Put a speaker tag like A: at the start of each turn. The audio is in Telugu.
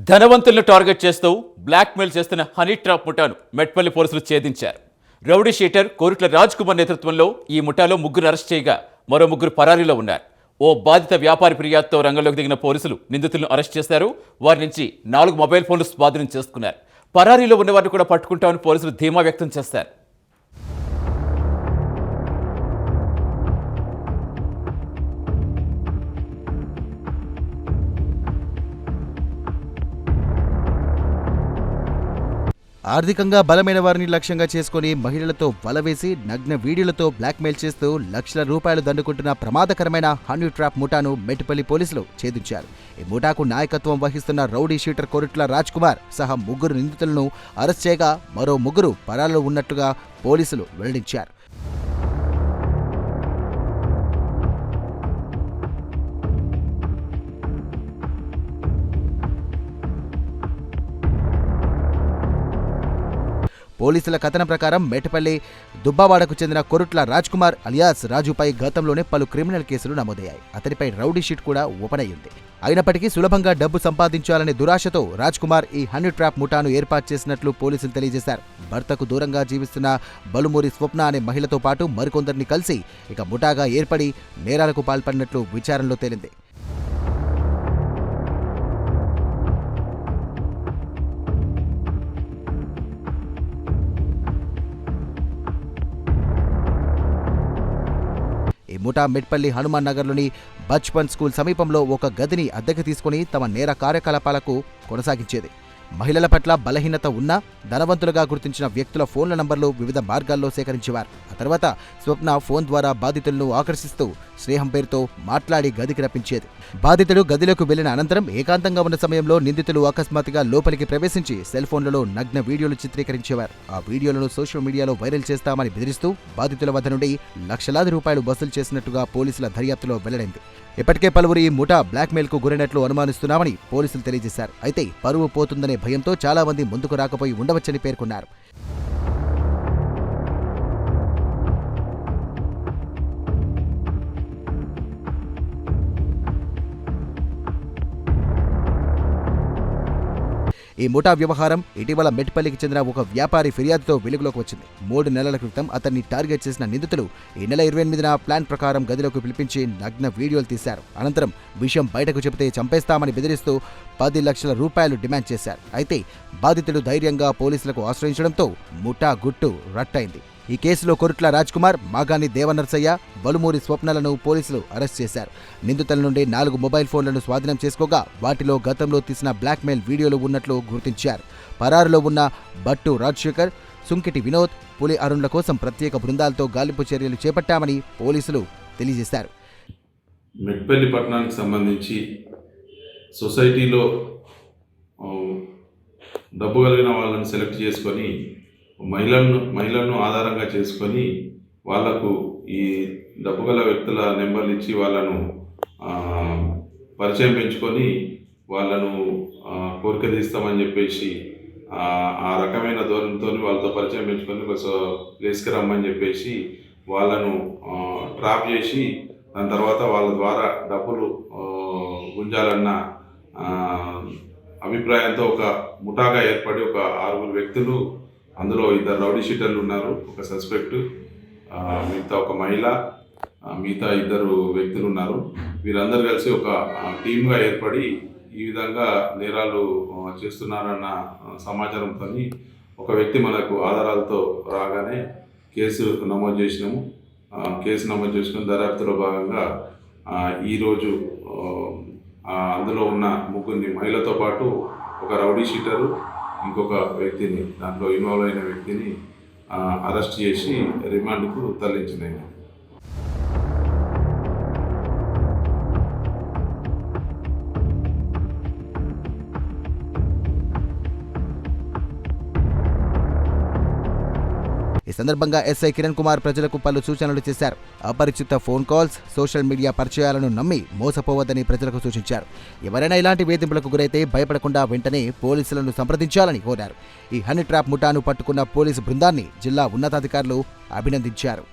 A: ధనవంతులను టార్గెట్ చేస్తూ బ్లాక్మెయిల్ చేస్తున్న హనీ ట్రాప్ ముఠాను మెట్పల్లి పోలీసులు ఛేదించారు. రౌడీ షీటర్ కోరుట్ల రాజ్ కుమార్ నేతృత్వంలో ఈ ముఠాలో ముగ్గురు అరెస్ట్ చేయగా మరో ముగ్గురు పరారీలో ఉన్నారు. ఓ బాధిత వ్యాపారి ఫిర్యాదుతో రంగంలోకి దిగిన పోలీసులు నిందితులను అరెస్ట్ చేశారు. వారి నుంచి 4 మొబైల్ ఫోన్లు స్వాధీనం చేసుకున్నారు. పరారీలో ఉన్న వారిని కూడా పట్టుకుంటామని పోలీసులు ధీమా వ్యక్తం చేశారు.
B: ఆర్థికంగా బలమైన వారిని లక్ష్యంగా చేసుకుని మహిళలతో వలవేసి నగ్న వీడియోలతో బ్లాక్మెయిల్ చేస్తూ లక్షల రూపాయలు దండుకుంటున్న ప్రమాదకరమైన హనీ ట్రాప్ ముఠాను మెట్పల్లి పోలీసులు ఛేదించారు. ఈ ముఠాకు నాయకత్వం వహిస్తున్న రౌడీ షీటర్ కోరుట్ల రాజ్ కుమార్ సహా ముగ్గురు నిందితులను అరెస్ట్ చేయగా మరో ముగ్గురు పరారీలో ఉన్నట్టుగా పోలీసులు వెల్లడించారు. పోలీసుల కథనం ప్రకారం మెట్పల్లి దుబ్బావాడకు చెందిన కోరుట్ల రాజ్ కుమార్ అలియాస్ రాజుపై గతంలోనే పలు క్రిమినల్ కేసులు నమోదయ్యాయి. అతనిపై రౌడీ షీట్ కూడా ఓపెన్ అయ్యింది. అయినప్పటికీ సులభంగా డబ్బు సంపాదించాలనే దురాశతో రాజ్ కుమార్ ఈ హనీ ట్రాప్ ముఠాను ఏర్పాటు చేసినట్లు పోలీసులు తెలియజేశారు. భర్తకు దూరంగా జీవిస్తున్న బలుమూరి స్వప్న అనే మహిళతో పాటు మరికొందరిని కలిసి ఇక ముఠాగా ఏర్పడి నేరాలకు పాల్పడినట్లు విచారణలో తేలింది. ఈ ముఠా మెట్పల్లి హనుమాన్ నగర్లోని బచ్పన్ స్కూల్ సమీపంలో ఒక గదిని అద్దెకు తీసుకుని తమ నేర కార్యకలాపాలకు కొనసాగించేది. మహిళల పట్ల బలహీనత ఉన్నా ధనవంతులుగా గుర్తించిన వ్యక్తుల ఫోన్ల నంబర్లు వివిధ మార్గాల్లో సేకరించేవారు. ఆ తర్వాత స్వప్న ఫోన్ ద్వారా బాధితులను ఆకర్షిస్తూ స్నేహం పేరుతో మాట్లాడి గదికి రప్పించేది. బాధితుడు గదిలోకి వెళ్లిన అనంతరం ఏకాంతంగా ఉన్న సమయంలో నిందితులు అకస్మాత్తుగా లోపలికి ప్రవేశించి సెల్ ఫోన్లలో నగ్న వీడియోలు చిత్రీకరించేవారు. ఆ వీడియోలను సోషల్ మీడియాలో వైరల్ చేస్తామని బెదిరిస్తూ బాధితుల వద్ద నుండి లక్షలాది రూపాయలు వసూలు చేసినట్టుగా పోలీసుల దర్యాప్తులో వెల్లడైంది. ఇప్పటికే పలువురు ఈ ముఠా బ్లాక్మెయిల్కు గురైనట్లు అనుమానిస్తున్నామని పోలీసులు తెలియజేశారు. అయితే పరువు పోతుందనే భయంతో చాలా మంది ముందుకు రాకపోయి ఉండవచ్చని పేర్కొన్నారు. ఈ ముఠా వ్యవహారం ఇటీవల మెట్పల్లికి చెందిన ఒక వ్యాపారి ఫిర్యాదుతో వెలుగులోకి వచ్చింది. 3 నెలల క్రితం అతన్ని టార్గెట్ చేసిన నిందితులు ఈ నెల 28న ప్లాన్ ప్రకారం గదిలోకి పిలిపించి నగ్న వీడియోలు తీశారు. అనంతరం విషయం బయటకు చెబితే చంపేస్తామని బెదిరిస్తూ 10 లక్షల రూపాయలు డిమాండ్ చేశారు. అయితే బాధితుడు ధైర్యంగా పోలీసులకు ఆశ్రయించడంతో ముఠా గుట్టు రట్టయింది. ఈ కేసులో కోరుట్ల రాజ్ కుమార్, మాగాని దేవనర్సయ్య, బలుమూరి స్వప్నలను పోలీసులు అరెస్ట్ చేశారు. నిందితుల నుండి 4 మొబైల్ ఫోన్లను స్వాధీనం చేసుకోగా వాటిలో గతంలో తీసిన బ్లాక్మెయిల్ వీడియోలు ఉన్నట్లు గుర్తించారు. పరారులో ఉన్న బట్టు రాజశేఖర్, సుంకిటి వినోద్, పులి అరుణ్ల కోసం ప్రత్యేక బృందాలతో గాలింపు చర్యలు చేపట్టామని పోలీసులు తెలియజేశారు.
C: మెట్పల్లి పట్టణానికి సంబంధించి సొసైటీలో డబ్బు కలిగిన వాళ్ళని సెలెక్ట్ చేసుకొని మహిళలను ఆధారంగా చేసుకొని వాళ్లకు ఈ డబ్బు గల వ్యక్తుల నెంబర్లు ఇచ్చి వాళ్ళను పరిచయం పెంచుకొని వాళ్ళను కోరిక తీస్తామని చెప్పేసి ఆ రకమైన ధోరణితో వాళ్ళతో పరిచయం పెంచుకొని ఒక ప్లేస్కి రమ్మని చెప్పేసి వాళ్ళను ట్రాప్ చేసి దాని తర్వాత వాళ్ళ ద్వారా డబ్బులు గుంజాలన్న అభిప్రాయంతో ఒక ముఠాగా ఏర్పడి ఒక 6 వ్యక్తులు, అందులో 2 రౌడీ షీటర్లు ఉన్నారు, ఒక సస్పెక్ట్, మిగతా ఒక మహిళ, మిగతా 2 వ్యక్తులు ఉన్నారు. వీరందరూ కలిసి ఒక టీమ్గా ఏర్పడి ఈ విధంగా నేరాలు చేస్తున్నారన్న సమాచారంతో ఒక వ్యక్తి మనకు ఆధారాలతో రాగానే కేసు నమోదు చేసినాము. కేసు నమోదు చేసుకుని దర్యాప్తులో భాగంగా ఈరోజు అందులో ఉన్న 3 మహిళతో పాటు ఒక రౌడీ షీటరు, ఇంకొక వ్యక్తిని, దాంట్లో ఇన్వాల్వ్ అయిన వ్యక్తిని అరెస్ట్ చేసి రిమాండ్కు తరలించినాయి.
B: ఈ సందర్భంగా ఎస్ఐ కిరణ్ కుమార్ ప్రజలకు పలు సూచనలు చేశారు. అపరిచిత ఫోన్ కాల్స్, సోషల్ మీడియా పరిచయాలను నమ్మి మోసపోవద్దని ప్రజలకు సూచించారు. ఎవరైనా ఇలాంటి వేధింపులకు గురైతే భయపడకుండా వెంటనే పోలీసులను సంప్రదించాలని కోరారు. ఈ హనీ ట్రాప్ ముఠాను పట్టుకున్న పోలీసు బృందాన్ని జిల్లా ఉన్నతాధికారులు అభినందించారు.